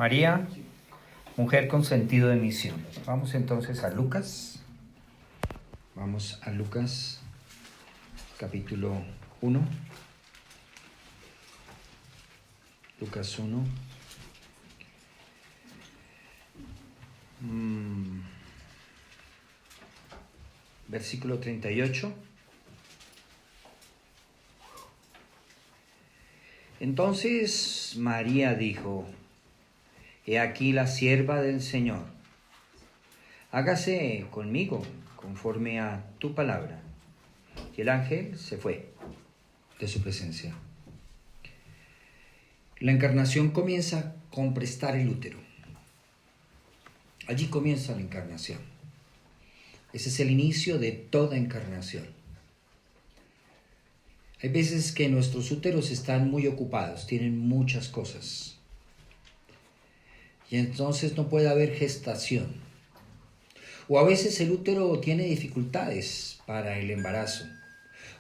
María, mujer con sentido de misión. Vamos entonces a Lucas. Vamos a Lucas, capítulo 1. Lucas 1. Versículo 38. Entonces María dijo: He aquí la sierva del Señor, hágase conmigo conforme a tu palabra. Y el ángel se fue de su presencia. La encarnación comienza con prestar el útero. Allí comienza la encarnación. Ese es el inicio de toda encarnación. Hay veces que nuestros úteros están muy ocupados, tienen muchas cosas. Y entonces no puede haber gestación. O a veces el útero tiene dificultades para el embarazo.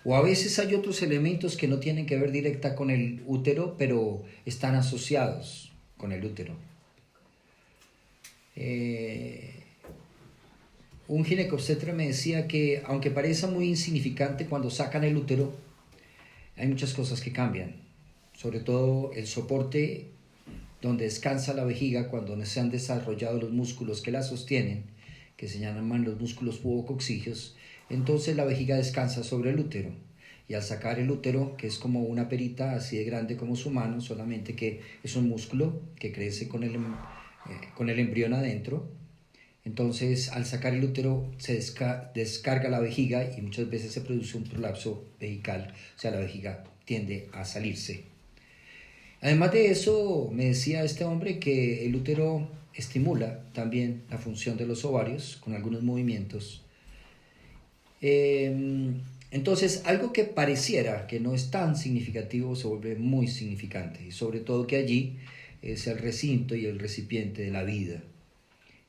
O a veces hay otros elementos que no tienen que ver directa con el útero, pero están asociados con el útero. Un ginecobstetra me decía que, aunque parezca muy insignificante, cuando sacan el útero, hay muchas cosas que cambian. Sobre todo el soporte donde descansa la vejiga, cuando se han desarrollado los músculos que la sostienen, que se llaman los músculos pubococcígeos. Entonces la vejiga descansa sobre el útero, y al sacar el útero, que es como una perita así de grande como su mano, solamente que es un músculo que crece con el embrión adentro, entonces al sacar el útero se descarga la vejiga y muchas veces se produce un prolapso vejical, o sea, la vejiga tiende a salirse. Además de eso, me decía este hombre que el útero estimula también la función de los ovarios con algunos movimientos. Entonces, algo que pareciera que no es tan significativo se vuelve muy significante, y sobre todo que allí es el recinto y el recipiente de la vida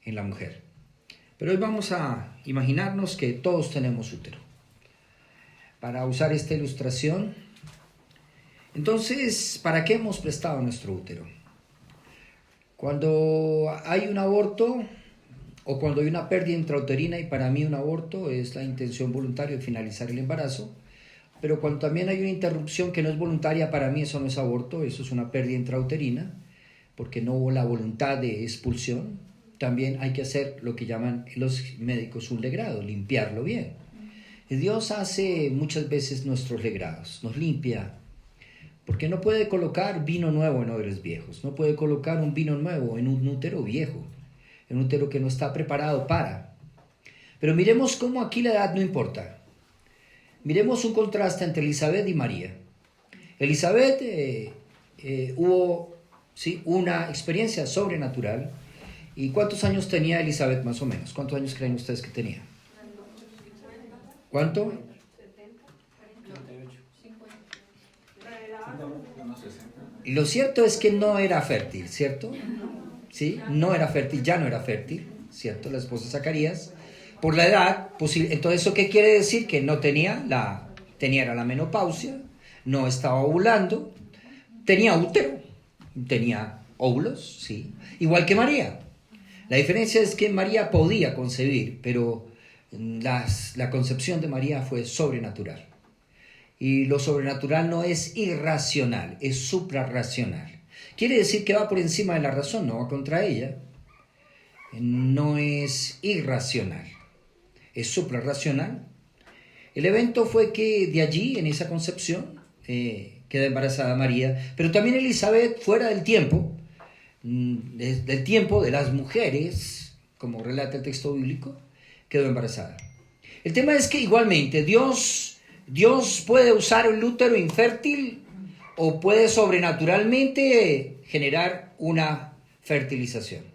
en la mujer. Pero hoy vamos a imaginarnos que todos tenemos útero. Para usar esta ilustración, entonces, ¿para qué hemos prestado nuestro útero? Cuando hay un aborto o cuando hay una pérdida intrauterina, y para mí un aborto es la intención voluntaria de finalizar el embarazo, pero cuando también hay una interrupción que no es voluntaria, para mí eso no es aborto, eso es una pérdida intrauterina, porque no hubo la voluntad de expulsión. También hay que hacer lo que llaman los médicos un legrado, limpiarlo bien. Dios hace muchas veces nuestros legrados, nos limpia, porque no puede colocar vino nuevo en odres viejos, no puede colocar un vino nuevo en un útero viejo, en un útero que no está preparado para. Pero miremos cómo aquí la edad no importa. Miremos un contraste entre Elizabeth y María. Elizabeth hubo una experiencia sobrenatural. ¿Y cuántos años tenía Elizabeth más o menos? ¿Cuántos años creen ustedes que tenía? ¿Cuánto? Lo cierto es que no era fértil, ¿cierto? ¿Sí? No era fértil, ya no era fértil, ¿cierto? La esposa de Zacarías, por la edad, entonces ¿eso qué quiere decir? Que no tenía era la menopausia, no estaba ovulando, tenía útero, tenía óvulos, ¿sí? Igual que María. La diferencia es que María podía concebir, pero la concepción de María fue sobrenatural. Y lo sobrenatural no es irracional, es suprarracional. Quiere decir que va por encima de la razón, no va contra ella. No es irracional, es suprarracional. El evento fue que de allí, en esa concepción, queda embarazada María, pero también Elizabeth, fuera del tiempo de las mujeres, como relata el texto bíblico, quedó embarazada. El tema es que igualmente Dios puede usar el útero infértil o puede sobrenaturalmente generar una fertilización.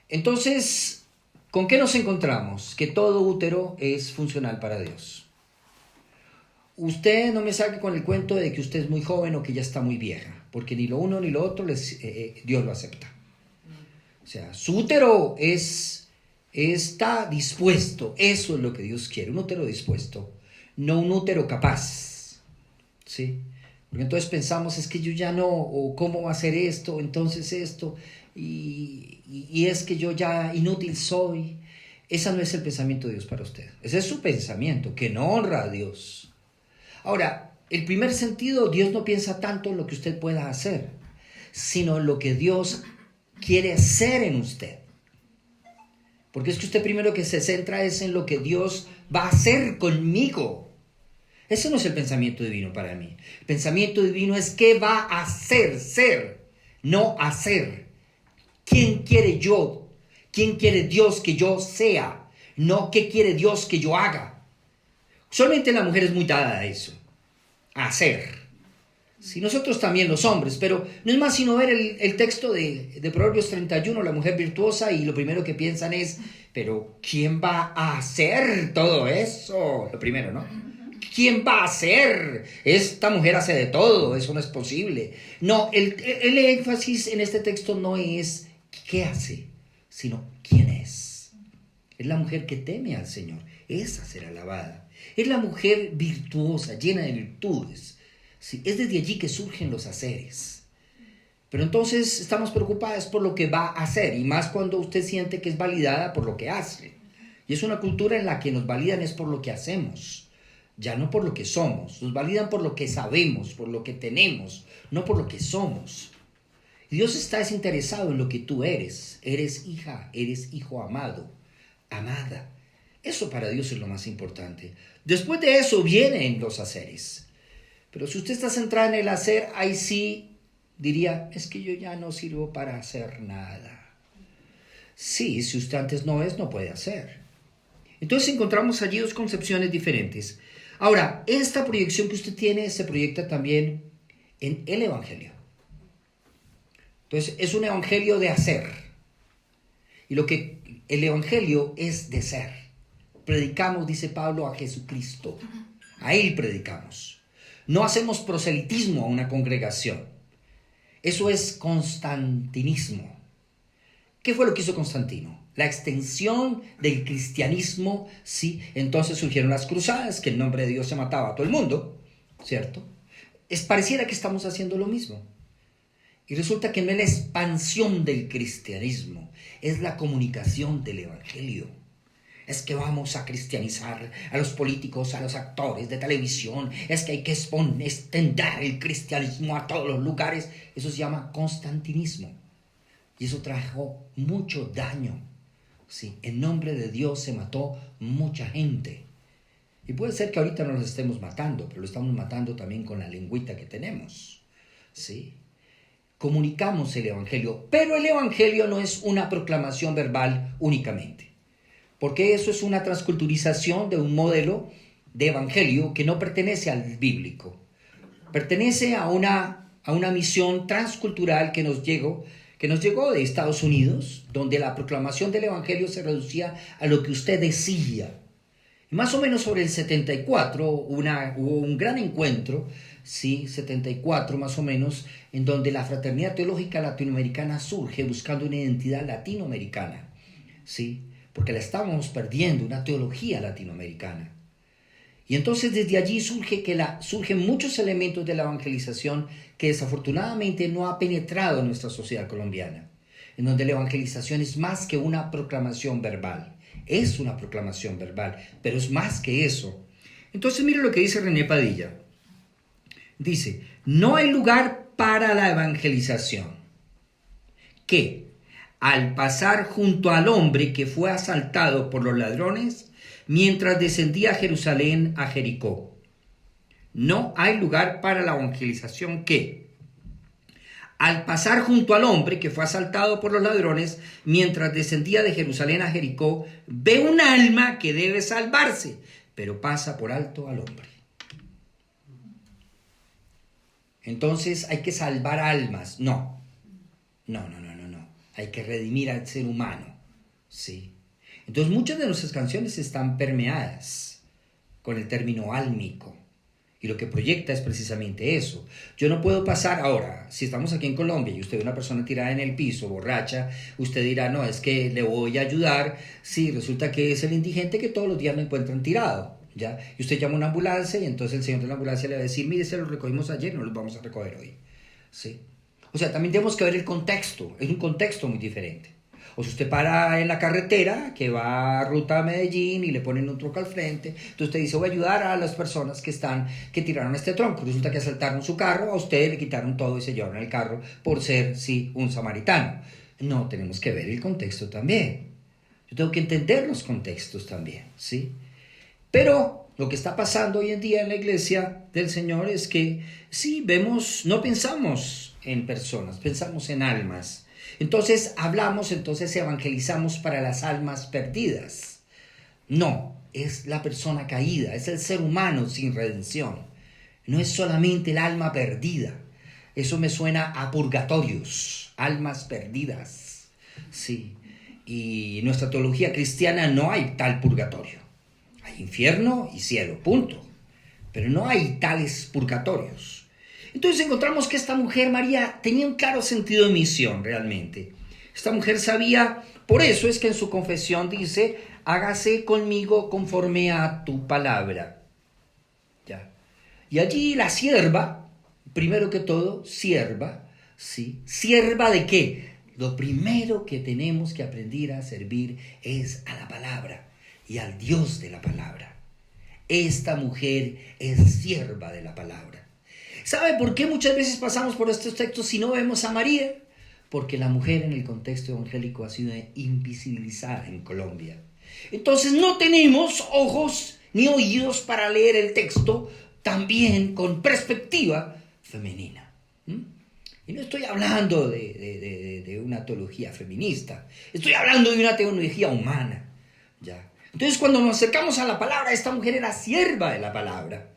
Entonces, ¿con qué nos encontramos? Que todo útero es funcional para Dios. Usted no me saque con el cuento de que usted es muy joven o que ya está muy vieja, porque ni lo uno ni lo otro Dios lo acepta. O sea, su útero está dispuesto, eso es lo que Dios quiere, un útero dispuesto, no un útero capaz, ¿sí? Porque entonces pensamos, es que yo ya no, o cómo va a ser esto, entonces esto, y es que yo ya inútil soy. Ese no es el pensamiento de Dios para usted. Ese es su pensamiento, que no honra a Dios. Ahora, el primer sentido, Dios no piensa tanto en lo que usted pueda hacer, sino en lo que Dios quiere hacer en usted. Porque es que usted primero que se centra es en lo que Dios va a hacer conmigo. Ese no es el pensamiento divino para mí. El pensamiento divino es qué va a hacer, ser, no hacer. ¿Quién quiere yo? ¿Quién quiere Dios que yo sea? No qué quiere Dios que yo haga. Solamente la mujer es muy dada a eso, a hacer. Sí, nosotros también los hombres, pero no es más sino ver el texto de Proverbios 31, la mujer virtuosa, y lo primero que piensan es, pero ¿quién va a hacer todo eso? Lo primero, ¿no? ¿Quién va a hacer? Esta mujer hace de todo, eso no es posible. No, el énfasis en este texto no es qué hace, sino quién es. Es la mujer que teme al Señor, esa será alabada. Es la mujer virtuosa, llena de virtudes. Sí, es desde allí que surgen los haceres. Pero entonces estamos preocupados por lo que va a hacer, y más cuando usted siente que es validada por lo que hace. Y es una cultura en la que nos validan es por lo que hacemos, ya no por lo que somos. Nos validan por lo que sabemos, por lo que tenemos, no por lo que somos. Y Dios está desinteresado en lo que tú eres. Eres hija, eres hijo amado, amada. Eso para Dios es lo más importante. Después de eso vienen los haceres. Pero si usted está centrado en el hacer, ahí sí diría, es que yo ya no sirvo para hacer nada. Sí, si usted antes no es, no puede hacer. Entonces encontramos allí dos concepciones diferentes. Ahora, esta proyección que usted tiene se proyecta también en el Evangelio. Entonces, es un Evangelio de hacer. Y lo que el Evangelio es de ser. Predicamos, dice Pablo, a Jesucristo. A Él predicamos. No hacemos proselitismo a una congregación. Eso es constantinismo. ¿Qué fue lo que hizo Constantino? La extensión del cristianismo, sí. Entonces surgieron las cruzadas, que en nombre de Dios se mataba a todo el mundo, ¿cierto? Pareciera que estamos haciendo lo mismo. Y resulta que no es la expansión del cristianismo, es la comunicación del Evangelio. Es que vamos a cristianizar a los políticos, a los actores de televisión. Es que hay que extender el cristianismo a todos los lugares. Eso se llama constantinismo. Y eso trajo mucho daño. Sí, en nombre de Dios se mató mucha gente. Y puede ser que ahorita no los estemos matando, pero lo estamos matando también con la lengüita que tenemos. Sí. Comunicamos el Evangelio, pero el Evangelio no es una proclamación verbal únicamente. Porque eso es una transculturización de un modelo de evangelio que no pertenece al bíblico. Pertenece a una misión transcultural que nos llegó de Estados Unidos, donde la proclamación del evangelio se reducía a lo que usted decía. Y más o menos sobre el 74 hubo un gran encuentro, sí, 74 más o menos, en donde la fraternidad teológica latinoamericana surge buscando una identidad latinoamericana, sí, porque la estábamos perdiendo, una teología latinoamericana. Y entonces desde allí surgen muchos elementos de la evangelización que desafortunadamente no ha penetrado en nuestra sociedad colombiana, en donde la evangelización es más que una proclamación verbal. Es una proclamación verbal, pero es más que eso. Entonces mire lo que dice René Padilla. Dice, no hay lugar para la evangelización que, al pasar junto al hombre que fue asaltado por los ladrones mientras descendía a Jerusalén a Jericó. No hay lugar para la evangelización que, al pasar junto al hombre que fue asaltado por los ladrones mientras descendía de Jerusalén a Jericó, ve un alma que debe salvarse, pero pasa por alto al hombre. Entonces hay que salvar almas. No. Hay que redimir al ser humano, ¿sí? Entonces muchas de nuestras canciones están permeadas con el término álmico. Y lo que proyecta es precisamente eso. Yo no puedo pasar ahora, si estamos aquí en Colombia y usted ve una persona tirada en el piso, borracha, usted dirá, no, es que le voy a ayudar. Sí, resulta que es el indigente que todos los días lo encuentran tirado, ¿ya? Y usted llama a una ambulancia y entonces el señor de la ambulancia le va a decir, mire, se lo recogimos ayer, no lo vamos a recoger hoy, ¿sí? O sea, también tenemos que ver el contexto, es un contexto muy diferente. O si usted para en la carretera que va a ruta a Medellín y le ponen un tronco al frente, entonces usted dice, voy a ayudar a las personas que tiraron este tronco. Resulta que asaltaron su carro, a usted le quitaron todo y se llevaron el carro por ser, sí, un samaritano. No, tenemos que ver el contexto también. Yo tengo que entender los contextos también, ¿sí? Pero lo que está pasando hoy en día en la iglesia del Señor es que sí, no pensamos en personas, pensamos en almas. Entonces entonces evangelizamos para las almas perdidas. No, es la persona caída, es el ser humano sin redención. No es solamente el alma perdida. Eso me suena a purgatorios, almas perdidas. Sí, y en nuestra teología cristiana no hay tal purgatorio. Hay infierno y cielo, punto. Pero no hay tales purgatorios. Entonces encontramos que esta mujer, María, tenía un claro sentido de misión realmente. Esta mujer sabía, por eso es que en su confesión dice, hágase conmigo conforme a tu palabra. ¿Ya? Y allí la sierva, primero que todo, sierva, ¿sí? ¿Sierva de qué? Lo primero que tenemos que aprender a servir es a la palabra y al Dios de la palabra. Esta mujer es sierva de la palabra. ¿Sabe por qué muchas veces pasamos por estos textos y no vemos a María? Porque la mujer en el contexto evangélico ha sido invisibilizada en Colombia. Entonces no tenemos ojos ni oídos para leer el texto también con perspectiva femenina. Y no estoy hablando de una teología feminista, estoy hablando de una teología humana. ¿Ya? Entonces cuando nos acercamos a la palabra, esta mujer era sierva de la palabra.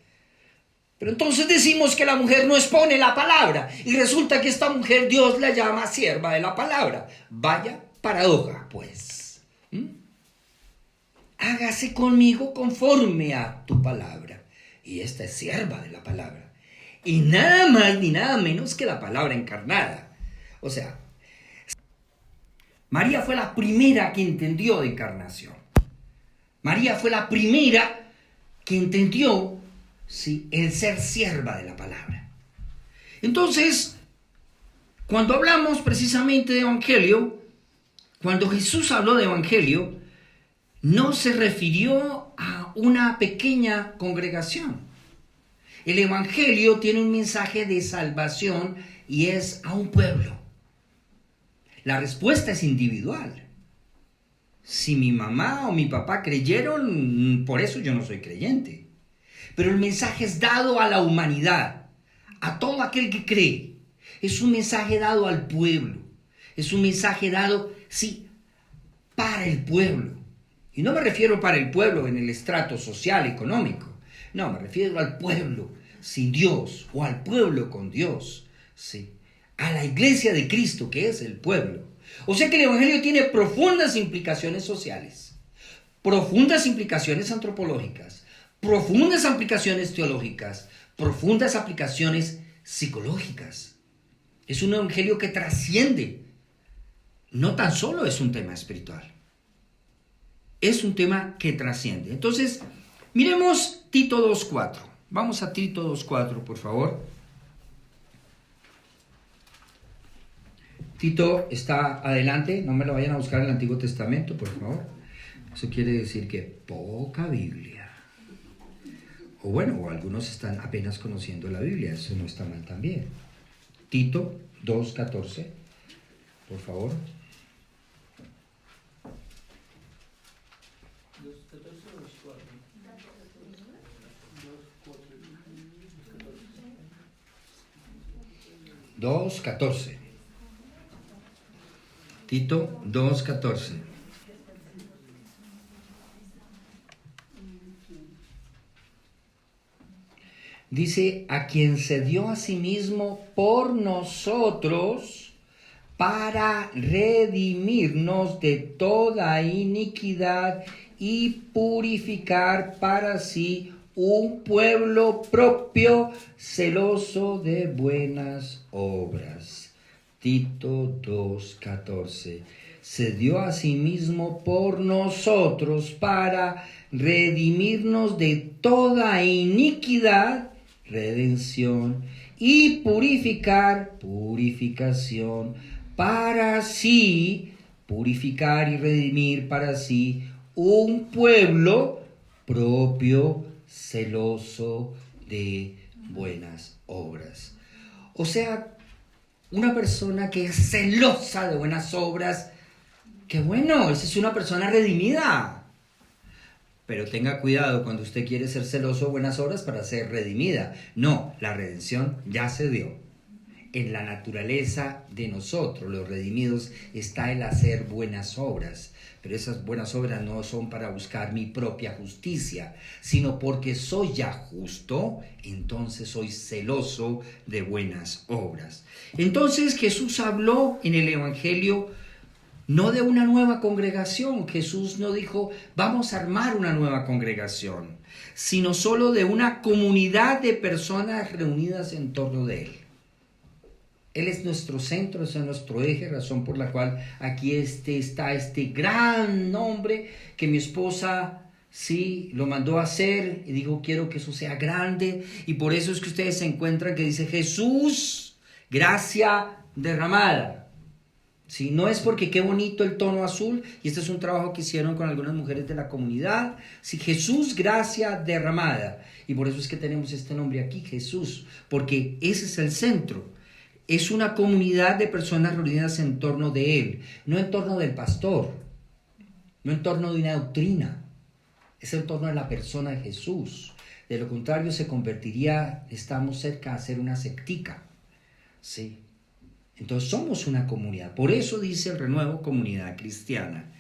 Pero entonces decimos que la mujer no expone la palabra y resulta que esta mujer Dios la llama sierva de la palabra. Vaya paradoja, pues. Hágase conmigo conforme a tu palabra. Y esta es sierva de la palabra. Y nada más ni nada menos que la palabra encarnada. O sea, María fue la primera que entendió de encarnación. María fue la primera que entendió, sí, el ser sierva de la palabra. Entonces, cuando hablamos precisamente de evangelio, cuando Jesús habló de evangelio, no se refirió a una pequeña congregación. El evangelio tiene un mensaje de salvación y es a un pueblo. La respuesta es individual. Si mi mamá o mi papá creyeron, por eso yo no soy creyente. Pero el mensaje es dado a la humanidad, a todo aquel que cree. Es un mensaje dado al pueblo. Es un mensaje dado, sí, para el pueblo. Y no me refiero para el pueblo en el estrato social, económico. No, me refiero al pueblo sin Dios o al pueblo con Dios. Sí, a la iglesia de Cristo, que es el pueblo. O sea que el evangelio tiene profundas implicaciones sociales, profundas implicaciones antropológicas, profundas aplicaciones teológicas, profundas aplicaciones psicológicas. Es un evangelio que trasciende. No tan solo es un tema espiritual. Es un tema que trasciende. Entonces, miremos Tito 2.4. Vamos a Tito 2.4, por favor. Tito está adelante. No me lo vayan a buscar en el Antiguo Testamento, por favor. Eso quiere decir que poca Biblia. O bueno, o algunos están apenas conociendo la Biblia. Eso no está mal también. Tito 2.14, por favor. 2.14. Tito 2.14. Dice, a quien se dio a sí mismo por nosotros para redimirnos de toda iniquidad y purificar para sí un pueblo propio, celoso de buenas obras. Tito 2.14. Se dio a sí mismo por nosotros para redimirnos de toda iniquidad, redención, y purificar, purificación, para sí, purificar y redimir para sí un pueblo propio, celoso de buenas obras. O sea, una persona que es celosa de buenas obras, qué bueno, esa es una persona redimida. Pero tenga cuidado cuando usted quiere ser celoso de buenas obras para ser redimida. No, la redención ya se dio. En la naturaleza de nosotros, los redimidos, está el hacer buenas obras. Pero esas buenas obras no son para buscar mi propia justicia, sino porque soy ya justo, entonces soy celoso de buenas obras. Entonces Jesús habló en el Evangelio no de una nueva congregación. Jesús no dijo, vamos a armar una nueva congregación, sino solo de una comunidad de personas reunidas en torno de Él. Él es nuestro centro, es nuestro eje, razón por la cual aquí está este gran nombre que mi esposa sí lo mandó a hacer y dijo, quiero que eso sea grande, y por eso es que ustedes se encuentran que dice Jesús, gracia derramada. Sí, no es porque qué bonito el tono azul, y este es un trabajo que hicieron con algunas mujeres de la comunidad. Sí, Jesús, gracia derramada, y por eso es que tenemos este nombre aquí, Jesús, porque ese es el centro. Es una comunidad de personas reunidas en torno de Él, no en torno del pastor, no en torno de una doctrina, es en torno de la persona de Jesús. De lo contrario se convertiría, estamos cerca de ser una sectica, ¿sí? Entonces somos una comunidad, por eso dice el renuevo, comunidad cristiana.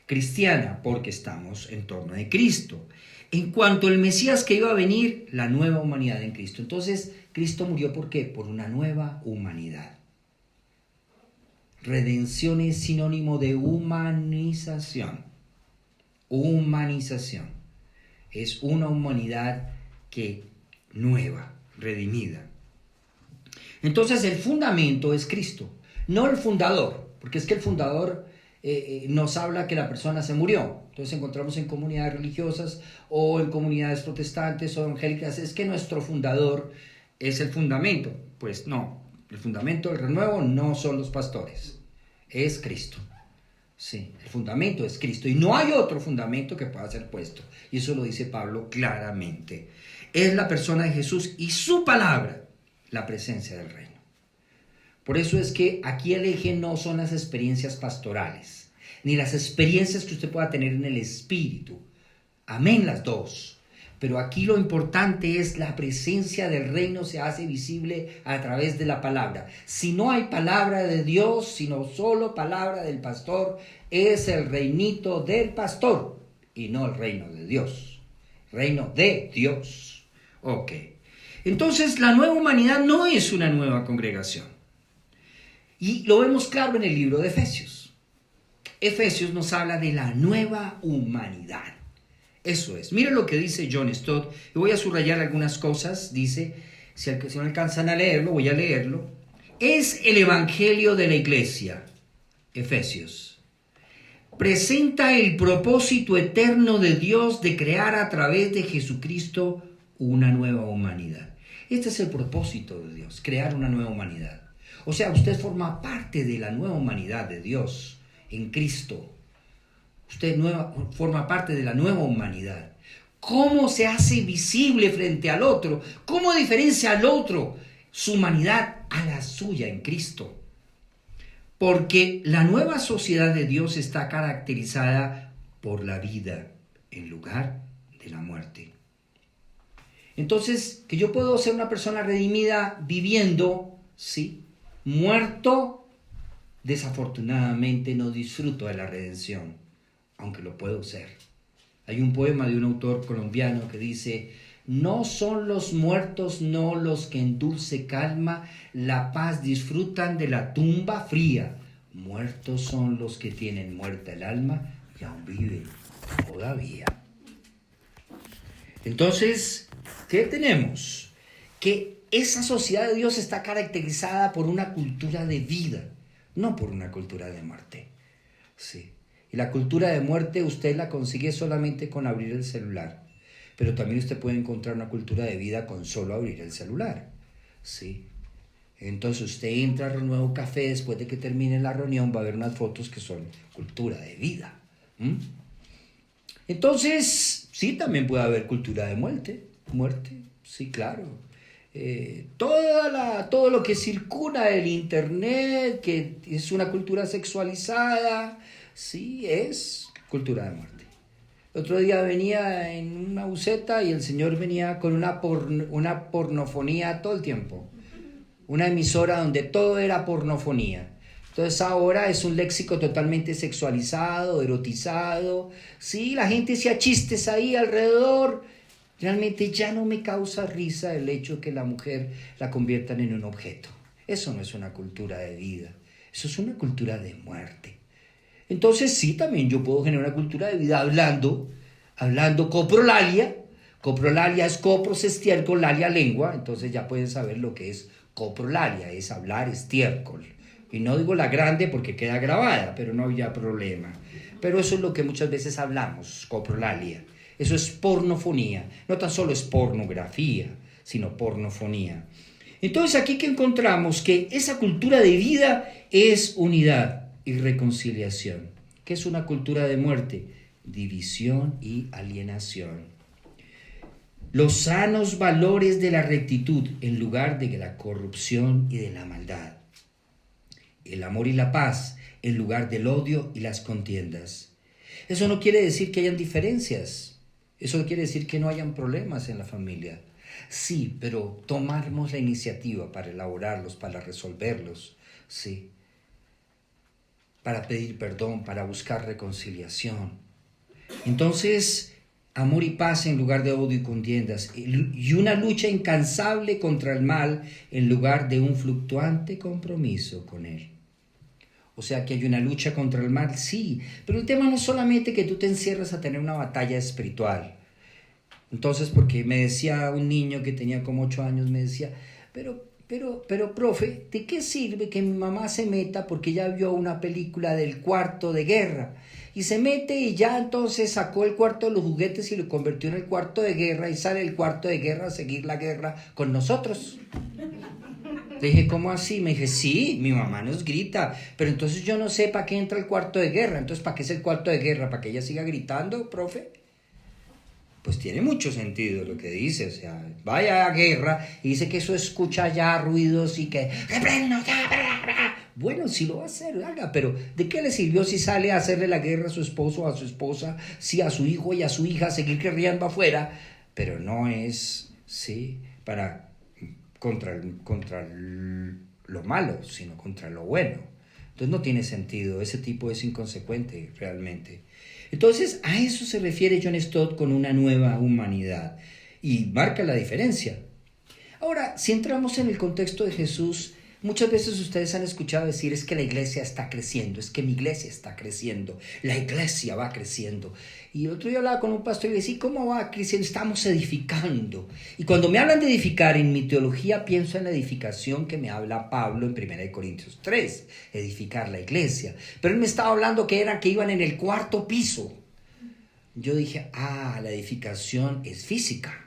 Cristiana porque estamos en torno de Cristo. En cuanto al Mesías que iba a venir, la nueva humanidad en Cristo. Entonces, Cristo murió ¿por qué? Por una nueva humanidad. Redención es sinónimo de humanización. Humanización. Es una humanidad nueva, redimida. Entonces el fundamento es Cristo, no el fundador, porque es que el fundador nos habla que la persona se murió. Entonces encontramos en comunidades religiosas o en comunidades protestantes o evangélicas, es que nuestro fundador es el fundamento. Pues no, el fundamento del renuevo no son los pastores, es Cristo. Sí, el fundamento es Cristo y no hay otro fundamento que pueda ser puesto. Y eso lo dice Pablo claramente. Es la persona de Jesús y su palabra, la presencia del reino. Por eso es que aquí el eje no son las experiencias pastorales, ni las experiencias que usted pueda tener en el Espíritu. Amén las dos. Pero aquí lo importante es la presencia del reino se hace visible a través de la palabra. Si no hay palabra de Dios, sino solo palabra del pastor, es el reinito del pastor y no el reino de Dios. Reino de Dios. Ok. Entonces la nueva humanidad no es una nueva congregación. Y lo vemos claro en el libro de Efesios. Efesios nos habla de la nueva humanidad. Eso es. Miren lo que dice John Stott. Y voy a subrayar algunas cosas. Dice, si no alcanzan a leerlo, voy a leerlo. Es el evangelio de la iglesia. Efesios. Presenta el propósito eterno de Dios de crear a través de Jesucristo una nueva humanidad. Este es el propósito de Dios, crear una nueva humanidad. O sea, usted forma parte de la nueva humanidad de Dios en Cristo. Usted forma parte de la nueva humanidad. ¿Cómo se hace visible frente al otro? ¿Cómo diferencia al otro su humanidad a la suya en Cristo? Porque la nueva sociedad de Dios está caracterizada por la vida en lugar de la muerte. Entonces, que yo puedo ser una persona redimida viviendo, sí, muerto, desafortunadamente no disfruto de la redención, aunque lo puedo ser. Hay un poema de un autor colombiano que dice, no son los muertos, no los que en dulce calma la paz disfrutan de la tumba fría. Muertos son los que tienen muerta el alma y aún viven todavía. Entonces, ¿qué tenemos? Que esa sociedad de Dios está caracterizada por una cultura de vida, no por una cultura de muerte. Sí. Y la cultura de muerte usted la consigue solamente con abrir el celular. Pero también usted puede encontrar una cultura de vida con solo abrir el celular. ¿sí? Entonces usted entra al nuevo café, después de que termine la reunión va a ver unas fotos que son cultura de vida. Entonces, sí, también puede haber cultura de muerte, sí, claro. Todo lo que circula en internet, que es una cultura sexualizada, sí, es cultura de muerte. El otro día venía en una buseta y el señor venía con una pornofonía todo el tiempo. Una emisora donde todo era pornofonía. Entonces ahora es un léxico totalmente sexualizado, erotizado. Sí, la gente hacía chistes ahí alrededor. Realmente ya no me causa risa el hecho de que la mujer la conviertan en un objeto. Eso no es una cultura de vida. Eso es una cultura de muerte. Entonces sí, también yo puedo generar una cultura de vida hablando coprolalia. Coprolalia es copros, estiércol, lalia, lengua. Entonces ya pueden saber lo que es coprolalia, es hablar estiércol. Y no digo la grande porque queda grabada, pero no había problema. Pero eso es lo que muchas veces hablamos, coprolalia. Eso es pornofonía. No tan solo es pornografía, sino pornofonía. Entonces aquí que encontramos que esa cultura de vida es unidad y reconciliación. ¿Qué es una cultura de muerte? División y alienación. Los sanos valores de la rectitud en lugar de la corrupción y de la maldad. El amor y la paz en lugar del odio y las contiendas. Eso no quiere decir que hayan diferencias. Eso no quiere decir que no hayan problemas en la familia. Sí, pero tomamos la iniciativa para elaborarlos, para resolverlos, sí. Para pedir perdón, para buscar reconciliación. Entonces, amor y paz en lugar de odio y contiendas, y una lucha incansable contra el mal en lugar de un fluctuante compromiso con él. O sea que hay una lucha contra el mal, sí, pero el tema no es solamente que tú te encierres a tener una batalla espiritual. Entonces, porque me decía un niño que tenía como 8 años, me decía, pero, profe, ¿de qué sirve que mi mamá se meta porque ya vio una película del cuarto de guerra? Y se mete y ya entonces sacó el cuarto de los juguetes y lo convirtió en el cuarto de guerra y sale el cuarto de guerra a seguir la guerra con nosotros. Le dije, ¿cómo así? Me dije, sí, mi mamá nos grita, pero entonces yo no sé para qué entra el cuarto de guerra. Entonces, ¿para qué es el cuarto de guerra? ¿Para que ella siga gritando, profe? Pues tiene mucho sentido lo que dice, o sea, vaya a guerra y dice que eso escucha ya ruidos y que... Bueno, si lo va a hacer, haga, pero ¿de qué le sirvió si sale a hacerle la guerra a su esposo o a su esposa, si a su hijo y a su hija seguir guerreando afuera? Pero no es, sí, contra lo malo, sino contra lo bueno. Entonces no tiene sentido, ese tipo es inconsecuente realmente. Entonces a eso se refiere John Stott con una nueva humanidad y marca la diferencia. Ahora, si entramos en el contexto de Jesús, muchas veces ustedes han escuchado decir es que la iglesia está creciendo, es que mi iglesia está creciendo, la iglesia va creciendo. Y otro día hablaba con un pastor y le decía, ¿cómo va creciendo? Estamos edificando. Y cuando me hablan de edificar, en mi teología pienso en la edificación que me habla Pablo en 1 Corintios 3, edificar la iglesia. Pero él me estaba hablando que iban en el 4º piso. Yo dije, la edificación es física.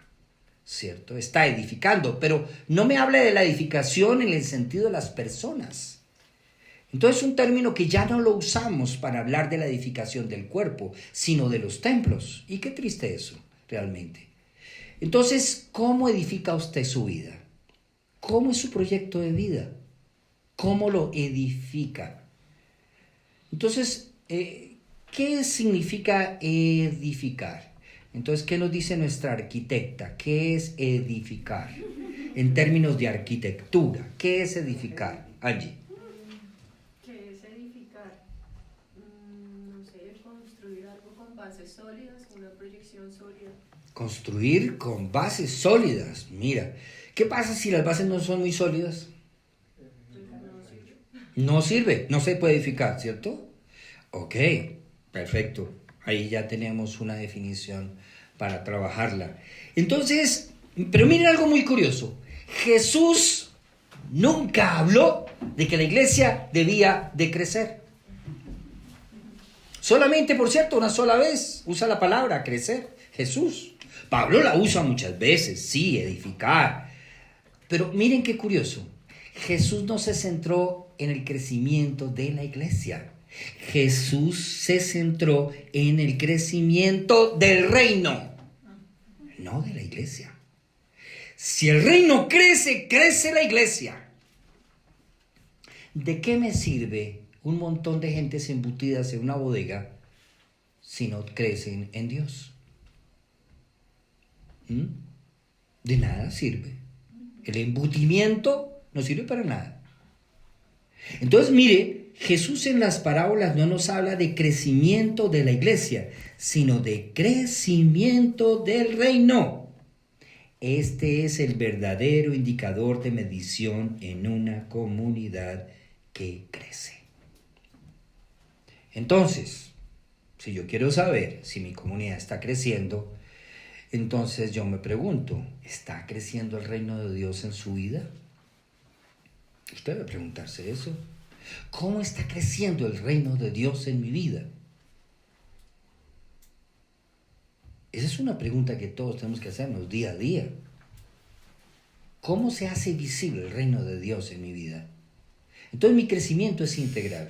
¿Cierto? Está edificando, pero no me habla de la edificación en el sentido de las personas. Entonces un término que ya no lo usamos para hablar de la edificación del cuerpo, sino de los templos. Y qué triste eso, realmente. Entonces, ¿cómo edifica usted su vida? ¿Cómo es su proyecto de vida? ¿Cómo lo edifica? Entonces, ¿qué significa edificar? Entonces, ¿qué nos dice nuestra arquitecta? ¿Qué es edificar? En términos de arquitectura, ¿qué es edificar? Allí. ¿Qué es edificar? No sé, construir algo con bases sólidas, una proyección sólida. Construir con bases sólidas. Mira, ¿qué pasa si las bases no son muy sólidas? No sirve, no se puede edificar, ¿cierto? Ok, perfecto. Ahí ya tenemos una definición para trabajarla. Entonces, pero miren algo muy curioso. Jesús nunca habló de que la iglesia debía de crecer. Solamente, por cierto, una sola vez usa la palabra crecer, Jesús. Pablo la usa muchas veces, sí, edificar. Pero miren qué curioso. Jesús no se centró en el crecimiento de la iglesia. Jesús se centró en el crecimiento del reino, no de la iglesia. Si el reino crece, crece la iglesia. ¿De qué me sirve un montón de gentes embutidas en una bodega si no crecen en Dios? De nada sirve. El embutimiento no sirve para nada. Entonces, mire, Jesús en las parábolas no nos habla de crecimiento de la iglesia, sino de crecimiento del reino. Este es el verdadero indicador de medición en una comunidad que crece. Entonces, si yo quiero saber si mi comunidad está creciendo, entonces yo me pregunto, ¿está creciendo el reino de Dios en su vida? Usted debe preguntarse eso. ¿Cómo está creciendo el reino de Dios en mi vida? Esa es una pregunta que todos tenemos que hacernos día a día. ¿Cómo se hace visible el reino de Dios en mi vida? Entonces mi crecimiento es integral.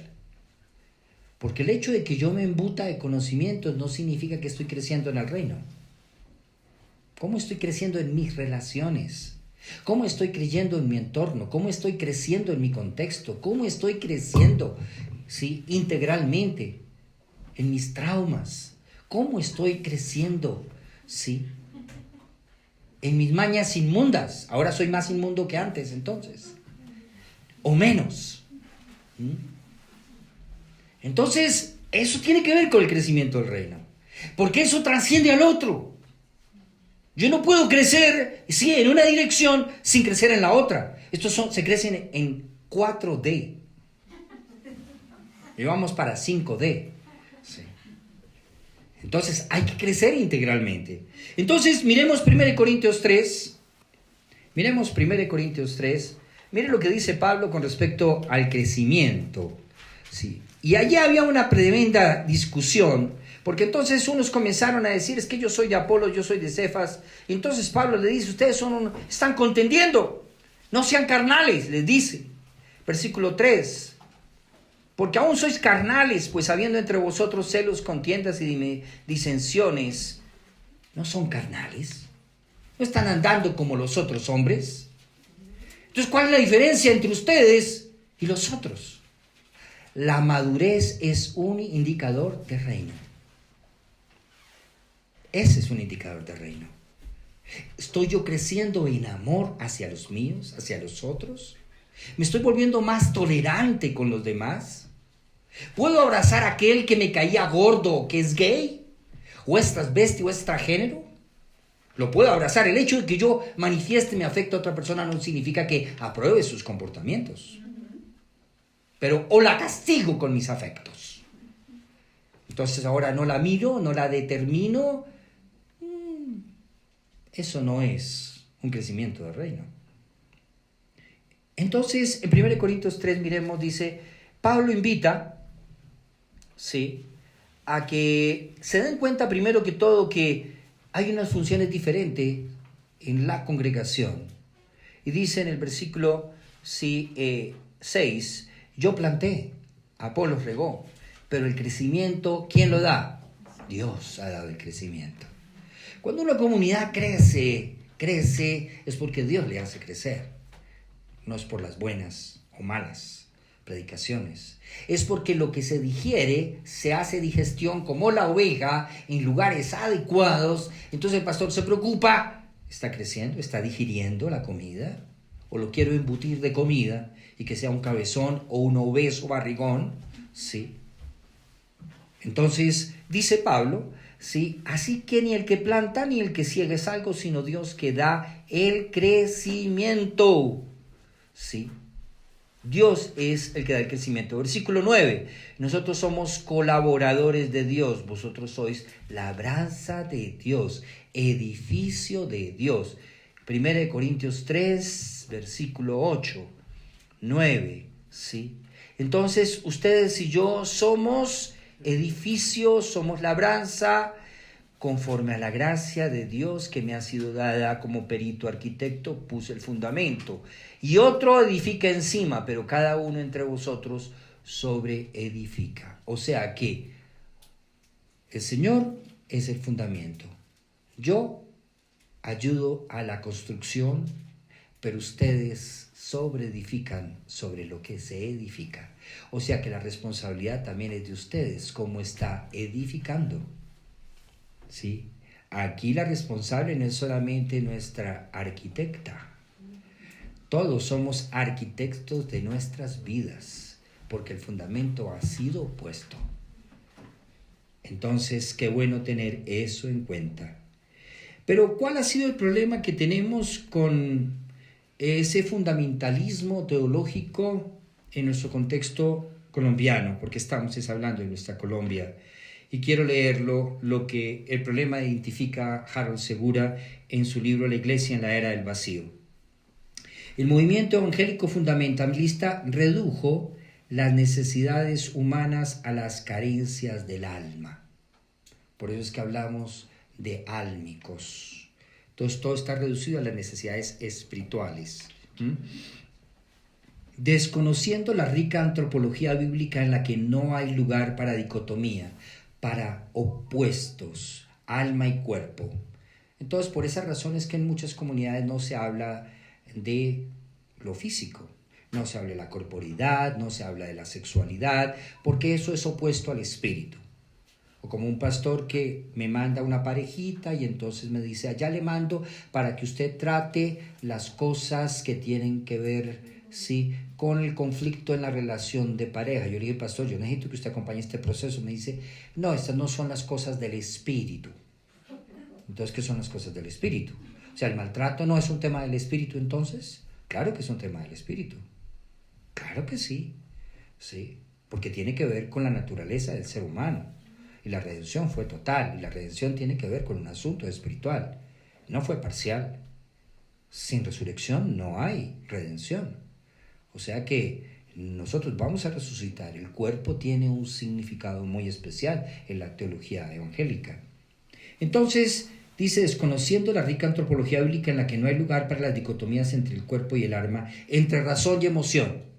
Porque el hecho de que yo me embuta de conocimientos no significa que estoy creciendo en el reino. ¿Cómo estoy creciendo en mis relaciones? ¿Cómo estoy creyendo en mi entorno? ¿Cómo estoy creciendo en mi contexto? ¿Cómo estoy creciendo, sí, integralmente en mis traumas? ¿Cómo estoy creciendo, sí, en mis mañas inmundas? Ahora soy más inmundo que antes, entonces. O menos. Entonces, eso tiene que ver con el crecimiento del reino. Porque eso trasciende al otro. Yo no puedo crecer, sí, en una dirección sin crecer en la otra. Se crecen en 4D. Y vamos para 5D. Sí. Entonces hay que crecer integralmente. Entonces miremos 1 Corintios 3. Miremos 1 Corintios 3. Mire lo que dice Pablo con respecto al crecimiento. Sí. Y allí había una tremenda discusión. Porque entonces unos comenzaron a decir, es que yo soy de Apolos, yo soy de Cefas. Y entonces Pablo le dice, ustedes están contendiendo, no sean carnales, les dice. Versículo 3, porque aún sois carnales, pues habiendo entre vosotros celos, contiendas y disensiones, ¿no son carnales? ¿No están andando como los otros hombres? Entonces, ¿cuál es la diferencia entre ustedes y los otros? La madurez es un indicador de reino. Ese es un indicador de reino. ¿Estoy yo creciendo en amor hacia los míos, hacia los otros? ¿Me estoy volviendo más tolerante con los demás? ¿Puedo abrazar a aquel que me caía gordo, que es gay? ¿O es transvesti o es transgénero? Lo puedo abrazar. El hecho de que yo manifieste mi afecto a otra persona no significa que apruebe sus comportamientos. Pero o la castigo con mis afectos. Entonces ahora no la miro, no la determino. Eso no es un crecimiento del reino. Entonces, en 1 Corintios 3, miremos, dice, Pablo invita, sí, a que se den cuenta primero que todo que hay unas funciones diferentes en la congregación. Y dice en el versículo 6, yo planté, Apolos regó, pero el crecimiento, ¿quién lo da? Dios ha dado el crecimiento. Cuando una comunidad crece es porque Dios le hace crecer. No es por las buenas o malas predicaciones. Es porque lo que se digiere se hace digestión como la oveja en lugares adecuados. Entonces el pastor se preocupa. ¿Está creciendo? ¿Está digiriendo la comida? ¿O lo quiero embutir de comida y que sea un cabezón o un obeso barrigón? Sí. Entonces dice Pablo, sí, así que ni el que planta ni el que ciega es algo, sino Dios que da el crecimiento. Sí, Dios es el que da el crecimiento. Versículo 9, nosotros somos colaboradores de Dios, vosotros sois labranza de Dios, edificio de Dios. 1 Corintios 3, versículo 8, 9, ¿sí? Entonces ustedes y yo somos edificios, somos labranza, conforme a la gracia de Dios que me ha sido dada como perito arquitecto, puse el fundamento. Y otro edifica encima, pero cada uno entre vosotros sobreedifica. O sea que el Señor es el fundamento. Yo ayudo a la construcción, pero ustedes sobreedifican sobre lo que se edifica. O sea que la responsabilidad también es de ustedes, cómo está edificando. ¿Sí? Aquí la responsable no es solamente nuestra arquitecta. Todos somos arquitectos de nuestras vidas, porque el fundamento ha sido puesto. Entonces, qué bueno tener eso en cuenta. Pero, ¿cuál ha sido el problema que tenemos con ese fundamentalismo teológico en nuestro contexto colombiano? Porque estamos hablando de nuestra Colombia. Y quiero leerlo, lo que el problema identifica Harold Segura en su libro La Iglesia en la Era del Vacío. El movimiento evangélico fundamentalista redujo las necesidades humanas a las carencias del alma. Por eso es que hablamos de álmicos. Entonces todo está reducido a las necesidades espirituales. Desconociendo la rica antropología bíblica en la que no hay lugar para dicotomía, para opuestos, alma y cuerpo. Entonces por esa razón es que en muchas comunidades no se habla de lo físico. No se habla de la corporidad, no se habla de la sexualidad, porque eso es opuesto al espíritu. O como un pastor que me manda una parejita y entonces me dice, allá le mando para que usted trate las cosas que tienen que ver, ¿sí?, con el conflicto en la relación de pareja. Yo le dije, pastor, yo necesito que usted acompañe este proceso. Me dice, no, estas no son las cosas del espíritu. Entonces, ¿qué son las cosas del espíritu? O sea, ¿el maltrato no es un tema del espíritu entonces? Claro que es un tema del espíritu. Claro que sí, sí, porque tiene que ver con la naturaleza del ser humano. Y la redención fue total, y la redención tiene que ver con un asunto espiritual. No fue parcial. Sin resurrección no hay redención. O sea que nosotros vamos a resucitar. El cuerpo tiene un significado muy especial en la teología evangélica. Entonces, dice, desconociendo la rica antropología bíblica en la que no hay lugar para las dicotomías entre el cuerpo y el alma, entre razón y emoción.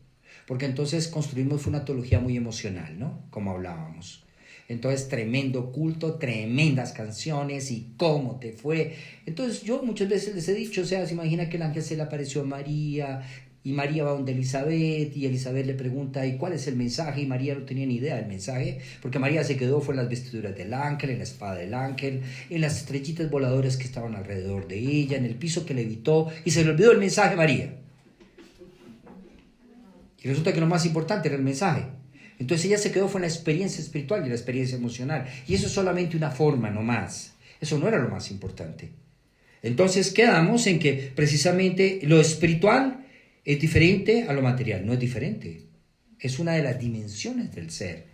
Porque entonces construimos una teología muy emocional, ¿no? Como hablábamos. Entonces, tremendo culto, tremendas canciones y cómo te fue. Entonces, yo muchas veces les he dicho, o sea, se imagina que el ángel se le apareció a María y María va donde Elizabeth y Elizabeth le pregunta, ¿y cuál es el mensaje? Y María no tenía ni idea del mensaje, porque María se quedó fue en las vestiduras del ángel, en la espada del ángel, en las estrellitas voladoras que estaban alrededor de ella, en el piso que levitó, y se le olvidó el mensaje a María. Y resulta que lo más importante era el mensaje. Entonces ella se quedó fue en la experiencia espiritual y la experiencia emocional. Y eso es solamente una forma, no más. Eso no era lo más importante. Entonces quedamos en que precisamente lo espiritual es diferente a lo material. No es diferente. Es una de las dimensiones del ser.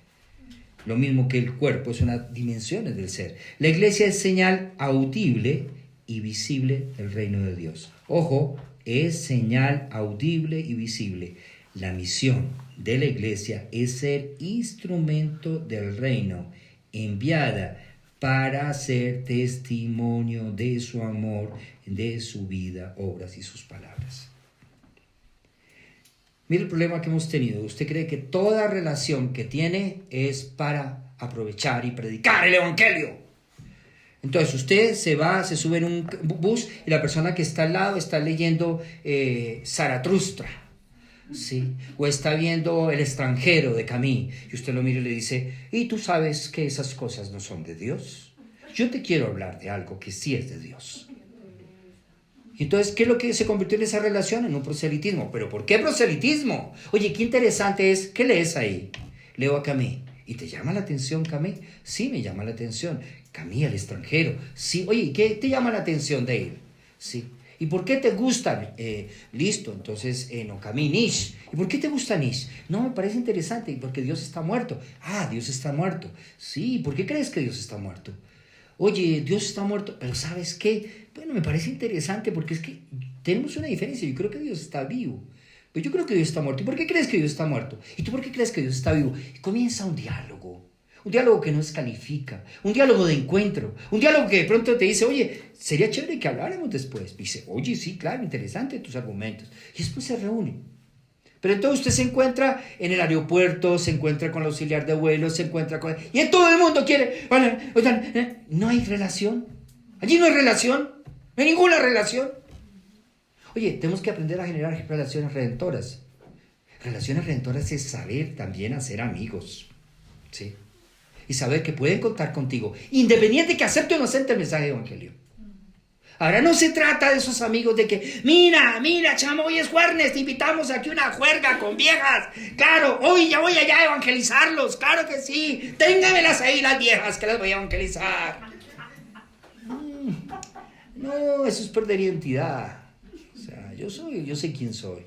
Lo mismo que el cuerpo es una dimensión del ser. La iglesia es señal audible y visible del reino de Dios. Ojo, es señal audible y visible. La misión de la iglesia es ser instrumento del reino, enviada para ser testimonio de su amor, de su vida, obras y sus palabras. Mire el problema que hemos tenido. Usted cree que toda relación que tiene es para aprovechar y predicar el evangelio. Entonces usted se sube en un bus y la persona que está al lado está leyendo Zaratustra. Sí, o está viendo El extranjero de Camus y usted lo mira y le dice, ¿y tú sabes que esas cosas no son de Dios? Yo te quiero hablar de algo que sí es de Dios. Entonces, ¿qué es lo que se convirtió en esa relación? En un proselitismo. ¿Pero por qué proselitismo? Oye, qué interesante es, ¿qué lees ahí? Leo a Camus. ¿Y te llama la atención Camus? Sí, me llama la atención. Camus, El extranjero. Sí, oye, ¿qué te llama la atención de él? Sí. ¿Y por qué te gustan? Listo, entonces, no, Camus, Nietzsche. ¿Y por qué te gusta Nietzsche? No, me parece interesante, porque Dios está muerto. Ah, Dios está muerto. Sí, ¿por qué crees que Dios está muerto? Oye, Dios está muerto, pero ¿sabes qué? Bueno, me parece interesante, porque es que tenemos una diferencia. Yo creo que Dios está vivo. Pero yo creo que Dios está muerto. ¿Y por qué crees que Dios está muerto? ¿Y tú por qué crees que Dios está vivo? Y comienza un diálogo. Un diálogo que no descalifica, un diálogo de encuentro, un diálogo que de pronto te dice, oye, sería chévere que habláramos después. Dice, oye, sí, claro, interesante tus argumentos. Y después se reúnen. Pero entonces usted se encuentra en el aeropuerto, se encuentra con el auxiliar de vuelo, se encuentra con... Y en todo el mundo quiere... No hay relación. Allí no hay relación. No hay ninguna relación. Oye, tenemos que aprender a generar relaciones redentoras. Relaciones redentoras es saber también hacer amigos. ¿Sí? Y saber que pueden contar contigo, independiente que acepte o no acepte el mensaje de evangelio. Ahora no se trata de esos amigos de que, mira, chamo, hoy es jueves, te invitamos aquí a una juerga con viejas. Claro, hoy ya voy allá a evangelizarlos, claro que sí. Téngamelas ahí las viejas que las voy a evangelizar. No, eso es perder identidad. O sea, yo sé quién soy.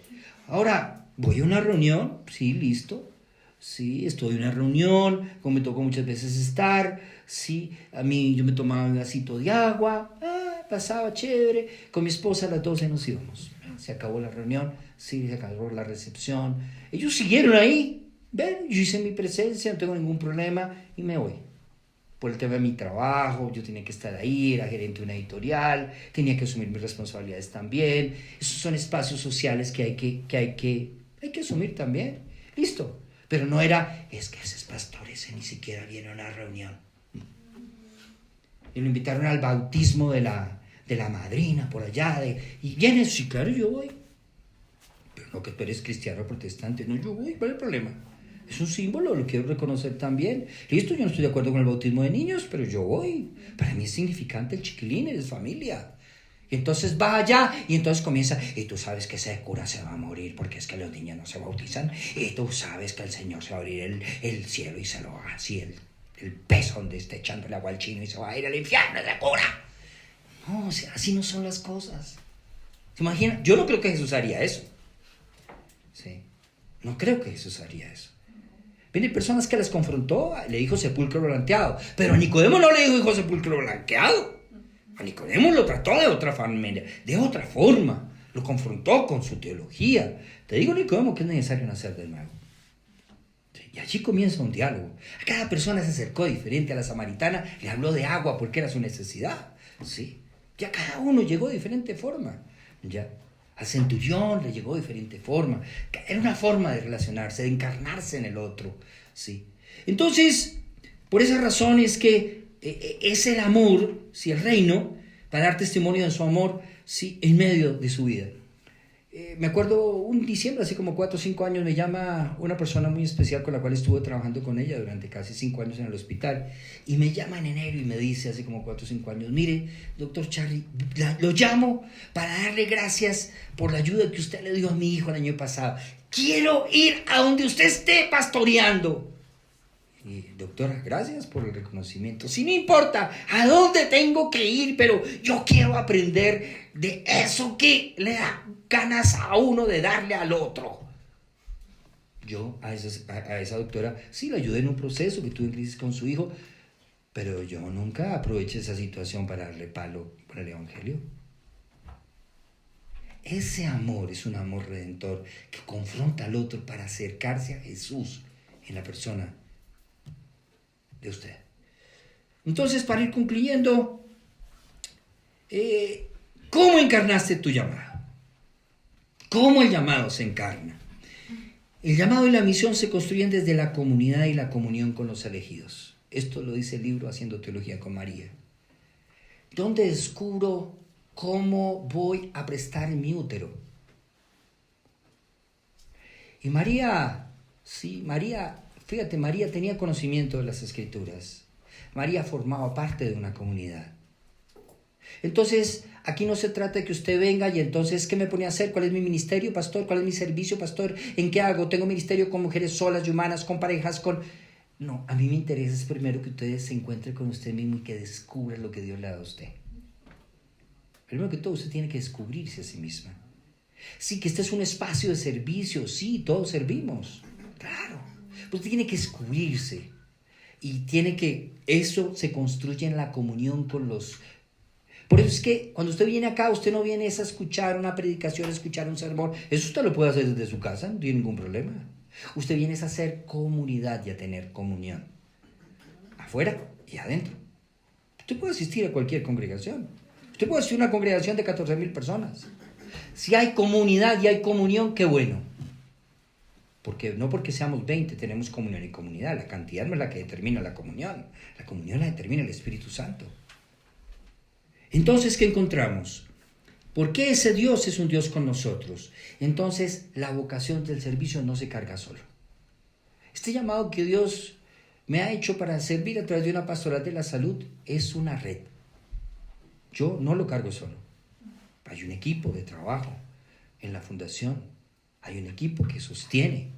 Ahora, voy a una reunión, sí, listo. Sí, estoy en una reunión, como me tocó muchas veces estar, sí, a mí yo me tomaba un vasito de agua, pasaba chévere, con mi esposa a las 12 nos íbamos, se acabó la reunión, sí, se acabó la recepción, ellos siguieron ahí, ven, yo hice mi presencia, no tengo ningún problema y me voy. Por el tema de mi trabajo, yo tenía que estar ahí, era gerente de una editorial, tenía que asumir mis responsabilidades también, esos son espacios sociales que hay que asumir también, listo. Pero no era, es que esos pastores ni siquiera vienen a una reunión. Y lo invitaron al bautismo de la madrina por allá. Y vienes, sí, claro, yo voy. Pero no que tú eres cristiano o protestante. No, yo voy, ¿cuál es el problema? Es un símbolo, lo quiero reconocer también. Listo, yo no estoy de acuerdo con el bautismo de niños, pero yo voy. Para mí es significante el chiquilín, es familia. Y entonces va allá y entonces comienza, y tú sabes que ese cura se va a morir porque es que los niños no se bautizan, y tú sabes que el Señor se va a abrir el cielo y se lo va así, el peso donde esté echando el agua al chino y se va a ir al infierno ese cura. No, o sea, así no son las cosas. ¿Se imagina? Yo no creo que Jesús haría eso. ¿Sí? No creo que Jesús haría eso. Vienen personas que les confrontó, le dijo sepulcro blanqueado, pero a Nicodemo no le dijo sepulcro blanqueado. A Nicodemo lo trató de otra forma, lo confrontó con su teología. Te digo, Nicodemo, que es necesario nacer de nuevo. Sí, y allí comienza un diálogo. A cada persona se acercó diferente. A la samaritana le habló de agua porque era su necesidad. Sí. Y a cada uno llegó de diferente forma. ¿Ya? Al centurión le llegó de diferente forma. Era una forma de relacionarse, de encarnarse en el otro. ¿Sí? Entonces, por esa razón es que es el amor, si el reino, para dar testimonio de su amor, sí, en medio de su vida. Me acuerdo un diciembre, hace como 4 o 5 años, me llama una persona muy especial con la cual estuve trabajando con ella durante casi 5 años en el hospital, y me llama en enero y me dice, hace como 4 o 5 años, mire, doctor Charlie, lo llamo para darle gracias por la ayuda que usted le dio a mi hijo el año pasado. Quiero ir a donde usted esté pastoreando. Y, doctora, gracias por el reconocimiento. Sí, no importa a dónde tengo que ir, pero yo quiero aprender de eso que le da ganas a uno de darle al otro. Yo a esa doctora sí la ayudé en un proceso que tuve en crisis con su hijo, pero yo nunca aproveché esa situación para darle palo por el evangelio. Ese amor es un amor redentor que confronta al otro para acercarse a Jesús en la persona de usted. Entonces, para ir concluyendo, ¿cómo encarnaste tu llamado? ¿Cómo el llamado se encarna? El llamado y la misión se construyen desde la comunidad y la comunión con los elegidos. Esto lo dice el libro Haciendo Teología con María. ¿Dónde descubro cómo voy a prestar mi útero? Y María, fíjate, María tenía conocimiento de las Escrituras. María formaba parte de una comunidad. Entonces, aquí no se trata de que usted venga y entonces, ¿qué me pone a hacer? ¿Cuál es mi ministerio, pastor? ¿Cuál es mi servicio, pastor? ¿En qué hago? ¿Tengo ministerio con mujeres solas y humanas, con parejas, con...? No, a mí me interesa es primero que usted se encuentre con usted mismo y que descubra lo que Dios le ha dado a usted. Primero que todo, usted tiene que descubrirse a sí misma. Sí, que este es un espacio de servicio, sí, todos servimos, claro. Pero usted tiene que descubrirse y tiene que, eso se construye en la comunión con los... Por eso es que cuando usted viene acá, usted no viene a escuchar una predicación, a escuchar un sermón. Eso usted lo puede hacer desde su casa, no tiene ningún problema. Usted viene a hacer comunidad y a tener comunión. afuera y adentro. Usted puede asistir a cualquier congregación. Usted puede asistir a una congregación de 14.000 personas. Si hay comunidad y hay comunión, qué bueno. Porque no porque seamos 20 tenemos comunión y comunidad. La cantidad no es la que determina la comunión. La comunión la determina el Espíritu Santo. Entonces, ¿qué encontramos? ¿Por qué ese Dios es un Dios con nosotros? Entonces, la vocación del servicio no se carga solo. Este llamado que Dios me ha hecho para servir a través de una pastoral de la salud es una red. Yo no lo cargo solo. Hay un equipo de trabajo en la fundación. Hay un equipo que sostiene.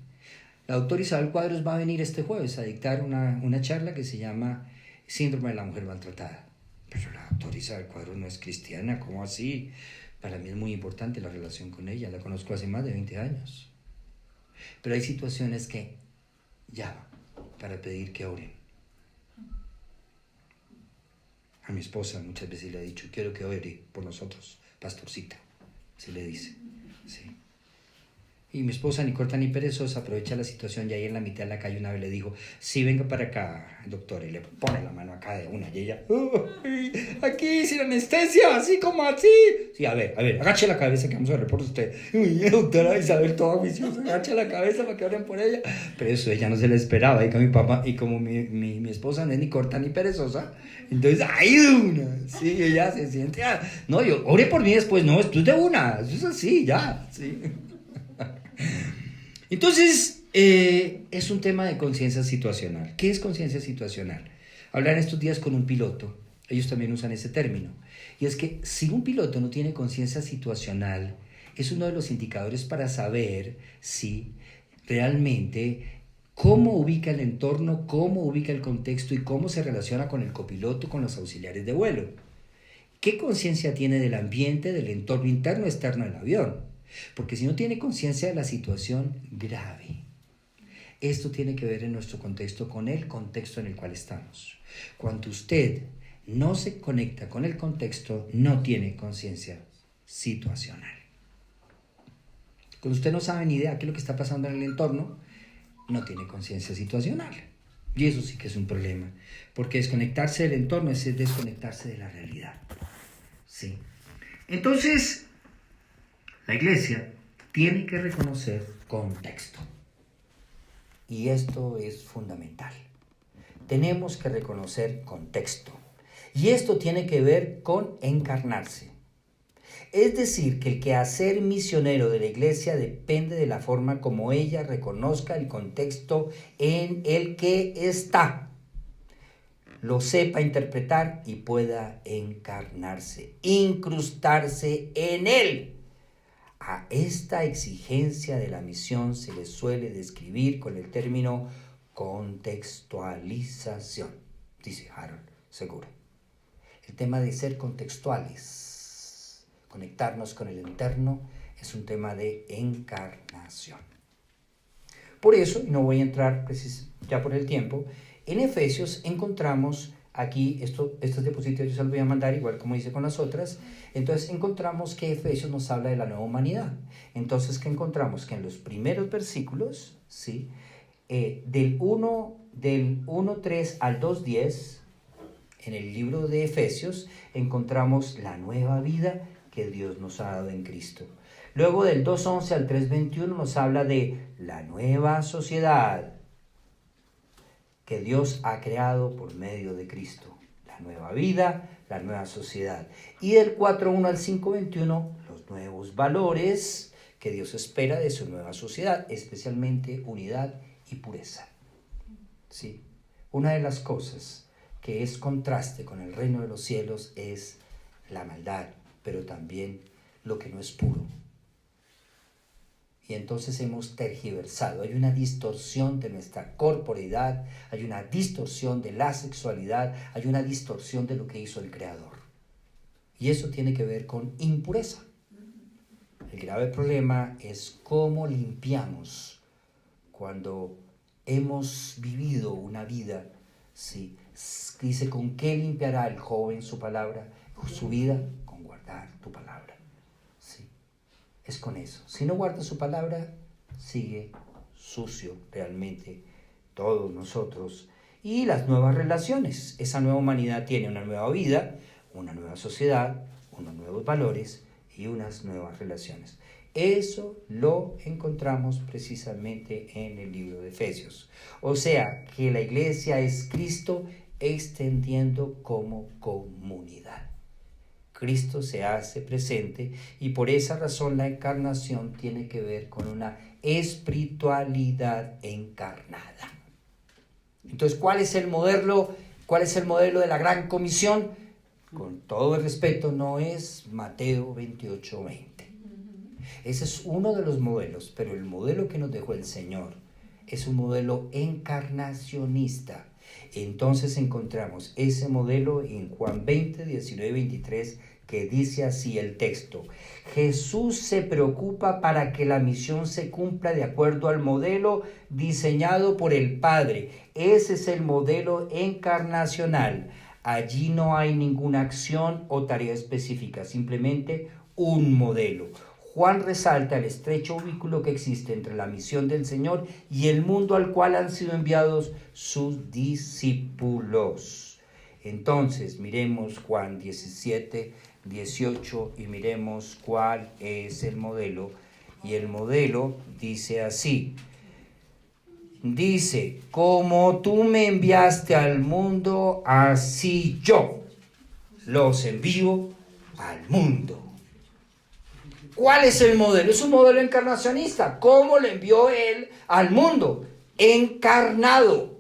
La doctora Isabel Cuadros va a venir este jueves a dictar una charla que se llama Síndrome de la Mujer Maltratada. Pero la doctora Isabel Cuadros no es cristiana, ¿cómo así? Para mí es muy importante la relación con ella, la conozco hace más de 20 años. Pero hay situaciones que llaman para pedir que oren. A mi esposa muchas veces le he dicho, quiero que ore por nosotros, pastorcita, así le dice, sí. Y mi esposa, ni corta ni perezosa, aprovecha la situación y ahí en la mitad de la calle una vez le dijo, sí, venga para acá, doctor, y le pone la mano acá de una y ella, aquí sin anestesia, así como así. Sí, a ver, agache la cabeza que vamos a orar por usted. Uy, doctora Isabel, toda juiciosa, agache la cabeza para que oren por ella. Pero eso ella no se le esperaba, y como mi papá, y como mi esposa no es ni corta ni perezosa, entonces, ¡ay, de una! Sí, ella se siente, no, yo, ore por mí después, no, esto es de una, eso es así, ya, sí. Entonces, es un tema de conciencia situacional. ¿Qué es conciencia situacional? Hablar estos días con un piloto, ellos también usan ese término, y es que si un piloto no tiene conciencia situacional, es uno de los indicadores para saber si realmente cómo ubica el entorno, cómo ubica el contexto y cómo se relaciona con el copiloto, con los auxiliares de vuelo. ¿Qué conciencia tiene del ambiente, del entorno interno, externo del avión? Porque si no tiene conciencia de la situación, grave. Esto tiene que ver en nuestro contexto con el contexto en el cual estamos. Cuando usted no se conecta con el contexto, no tiene conciencia situacional. Cuando usted no sabe ni idea de qué es lo que está pasando en el entorno, no tiene conciencia situacional. Y eso sí que es un problema, porque desconectarse del entorno es desconectarse de la realidad. ¿Sí? Entonces, la iglesia tiene que reconocer contexto. Y esto es fundamental. Tenemos que reconocer contexto. Y esto tiene que ver con encarnarse. Es decir, que el quehacer misionero de la iglesia depende de la forma como ella reconozca el contexto en el que está, lo sepa interpretar y pueda encarnarse, incrustarse en él. A esta exigencia de la misión se le suele describir con el término contextualización, dice Harold Segura. El tema de ser contextuales, conectarnos con el interno, es un tema de encarnación. Por eso, y no voy a entrar ya por el tiempo, en Efesios encontramos aquí, estas diapositivas yo se las voy a mandar igual como hice con las otras. Entonces encontramos que Efesios nos habla de la nueva humanidad. Entonces, ¿qué encontramos? Que en los primeros versículos, ¿sí? del 1.3 al 2.10, en el libro de Efesios, encontramos la nueva vida que Dios nos ha dado en Cristo. Luego del 2.11 al 3.21 nos habla de la nueva sociedad que Dios ha creado por medio de Cristo. La nueva vida, la nueva sociedad. Y del 4.1 al 5.21, los nuevos valores que Dios espera de su nueva sociedad, especialmente unidad y pureza. ¿Sí? Una de las cosas que es contraste con el reino de los cielos es la maldad, pero también lo que no es puro. Y entonces hemos tergiversado, hay una distorsión de nuestra corporeidad, hay una distorsión de la sexualidad, hay una distorsión de lo que hizo el Creador. Y eso tiene que ver con impureza. El grave problema es cómo limpiamos cuando hemos vivido una vida, ¿sí? Dice, ¿con qué limpiará el joven su palabra, su vida? Con guardar tu palabra. ¿Sí? Es con eso. Si no guarda su palabra, sigue sucio realmente todos nosotros. y las nuevas relaciones. Esa nueva humanidad tiene una nueva vida, una nueva sociedad, unos nuevos valores y unas nuevas relaciones. Eso lo encontramos precisamente en el libro de Efesios. O sea, que la iglesia es Cristo extendiendo como comunidad. Cristo se hace presente y por esa razón la encarnación tiene que ver con una espiritualidad encarnada. Entonces, ¿cuál es el modelo? ¿Cuál es el modelo de la Gran Comisión? Con todo el respeto, no es Mateo 28:20. Ese es uno de los modelos, pero el modelo que nos dejó el Señor es un modelo encarnacionista. Entonces encontramos ese modelo en Juan 20, 19 y 23, que dice así el texto: Jesús se preocupa para que la misión se cumpla de acuerdo al modelo diseñado por el Padre. Ese es el modelo encarnacional. Allí no hay ninguna acción o tarea específica, simplemente un modelo. Juan resalta el estrecho vínculo que existe entre la misión del Señor y el mundo al cual han sido enviados sus discípulos. Entonces, miremos Juan 17, 18 y miremos cuál es el modelo. Y el modelo dice así. Dice: como tú me enviaste al mundo, así yo los envío al mundo. ¿Cuál es el modelo? Es un modelo encarnacionista. ¿Cómo lo envió él al mundo? Encarnado.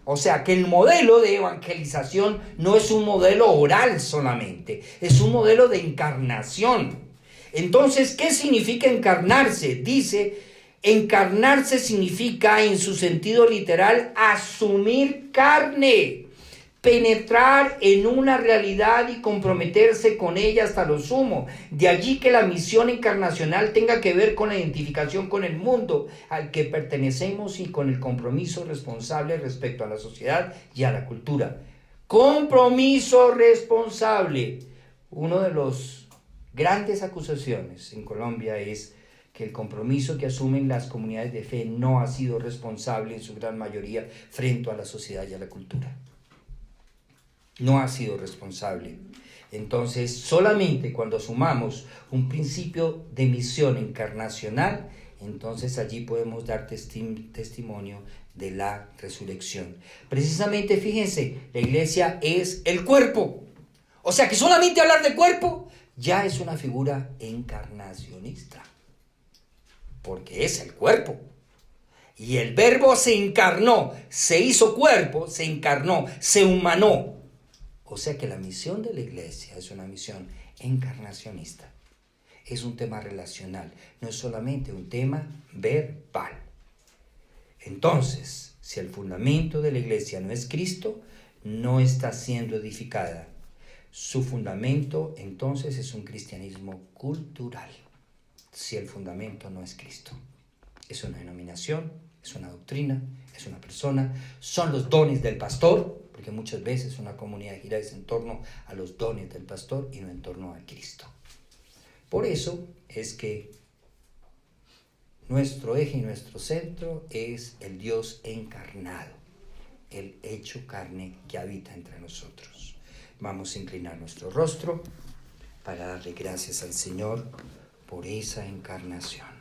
O sea que el modelo de evangelización no es un modelo oral solamente, es un modelo de encarnación. Entonces, ¿qué significa encarnarse? Dice, encarnarse significa en su sentido literal asumir carne, penetrar en una realidad y comprometerse con ella hasta lo sumo. De allí que la misión encarnacional tenga que ver con la identificación con el mundo al que pertenecemos y con el compromiso responsable respecto a la sociedad y a la cultura. Compromiso responsable. Una de las grandes acusaciones en Colombia es que el compromiso que asumen las comunidades de fe no ha sido responsable en su gran mayoría frente a la sociedad y a la cultura. No ha sido responsable. Entonces, solamente cuando asumamos un principio de misión encarnacional, entonces allí podemos dar testimonio de la resurrección. Precisamente, fíjense, la iglesia es el cuerpo. O sea que solamente hablar de cuerpo ya es una figura encarnacionista, porque es el cuerpo. Y el verbo se encarnó, se hizo cuerpo, se encarnó, se humanó. O sea que la misión de la iglesia es una misión encarnacionista. Es un tema relacional, no es solamente un tema verbal. Entonces, si el fundamento de la iglesia no es Cristo, no está siendo edificada. Su fundamento, entonces, es un cristianismo cultural. Si el fundamento no es Cristo, es una denominación, es una doctrina, es una persona, son los dones del pastor, porque muchas veces una comunidad gira en torno a los dones del pastor y no en torno a Cristo. Por eso es que nuestro eje y nuestro centro es el Dios encarnado, el hecho carne que habita entre nosotros. Vamos a inclinar nuestro rostro para darle gracias al Señor por esa encarnación.